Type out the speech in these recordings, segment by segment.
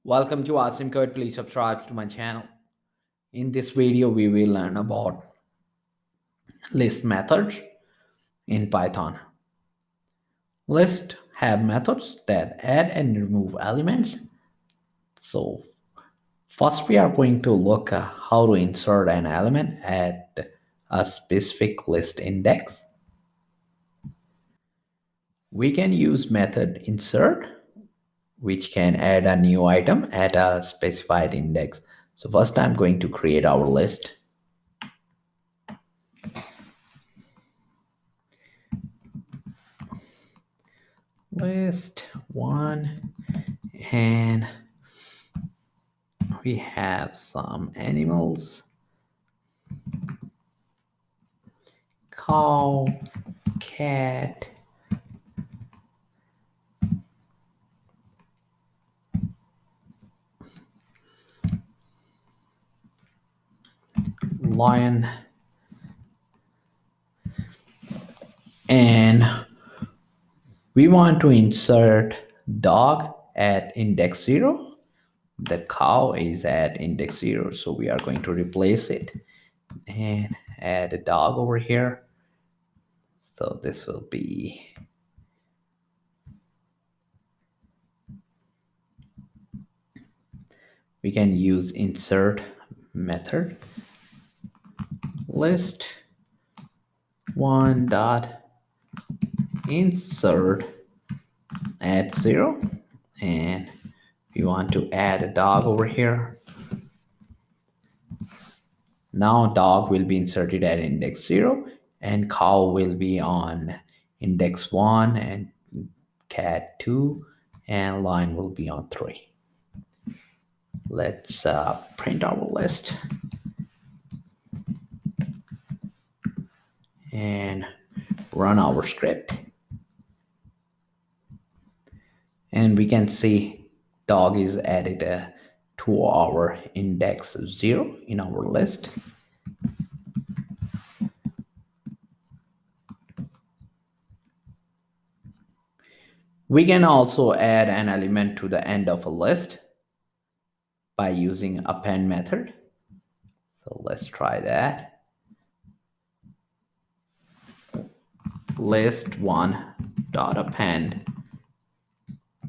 Welcome to Asim Code. Please subscribe to my channel. In this video, we will learn about list methods in Python. Lists have methods that add and remove elements. So first, we are going to look at how to insert an element at a specific list index. We can use method insert, which can add a new item at a specified index. So first, I'm going to create our list. List one, and we have some animals: cow, cat, lion, and we want to insert dog at index 0. The cow is at index 0, so we are going to replace it and add a dog over here. So this will be we can use insert method list one dot insert at 0, and we want to add a dog over here. Now dog will be inserted at index 0 and cow will be on index 1 and cat 2 and lion will be on 3. Let's print our list and run our script. And we can see dog is added to our index 0 in our list. We can also add an element to the end of a list by using append method. So let's try that. List one dot append,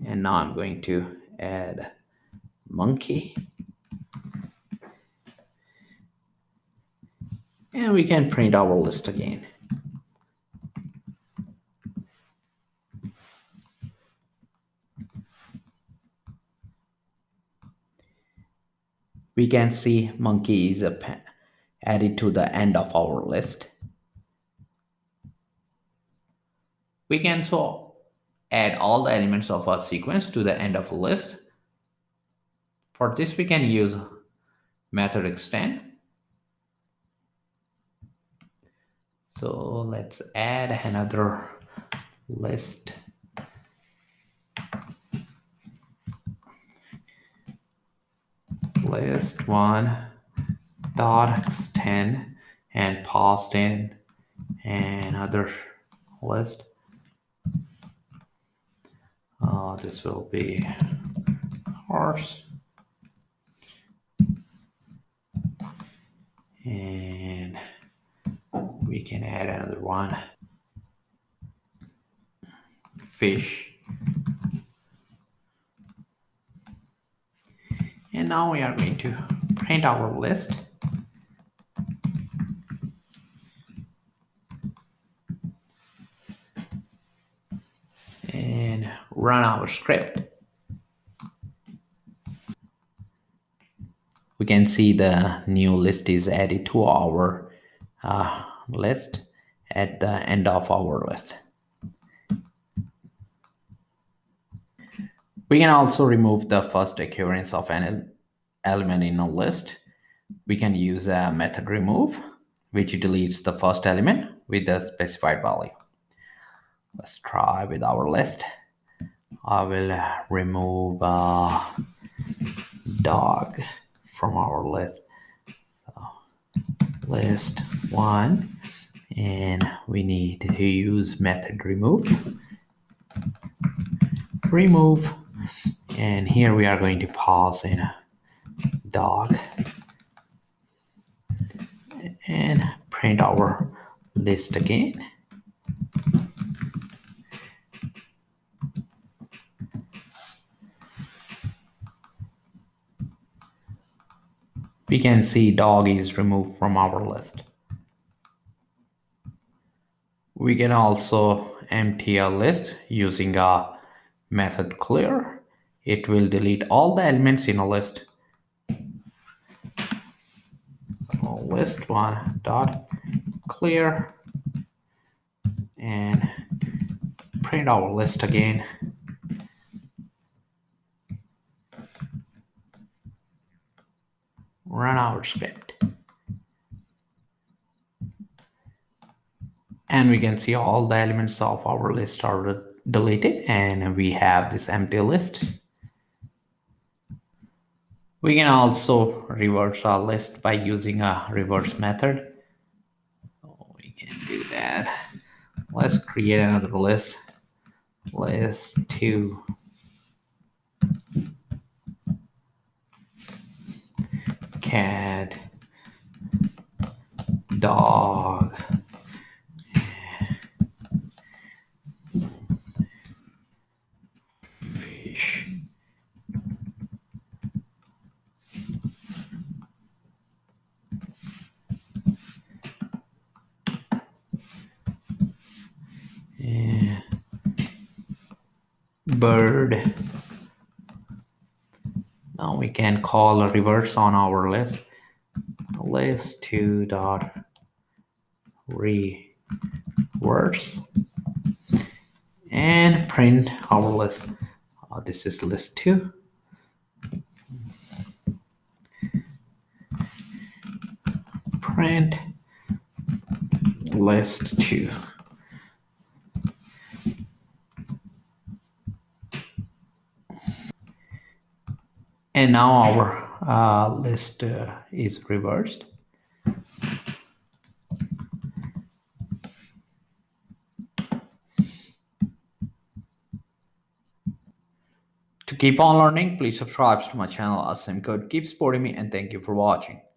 and now I'm going to add monkey, and we can print our list again. We can see monkey is added to the end of our list. We can so add all the elements of a sequence to the end of a list. For this, we can use method extend. So let's add another list. List one dot extend and pass in another list. This will be horse, and we can add another one, fish. And now we are going to print our list. And run our script. We can see the new list is added to our list at the end of our list. We can also remove the first occurrence of an element in a list. We can use a method remove, which deletes the first element with the specified value. Let's try with our list. I will remove dog from our list. So, list one, and we need to use method remove. And here we are going to pause in a dog and print our list again. We can see dog is removed from our list. We can also empty a list using a method clear. It will delete all the elements in a list. List one dot clear and print our list again. Run our script. And we can see all the elements of our list are deleted and we have this empty list. We can also reverse our list by using a reverse method. We can do that. Let's create another list. List 2 cat dog fish. Bird. Now we can call a reverse on our list. List 2 dot reverse and print our list. This is list 2. Print list 2. And now our list is reversed. To keep on learning, please subscribe to my channel. Asim Code. Keep supporting me and thank you for watching.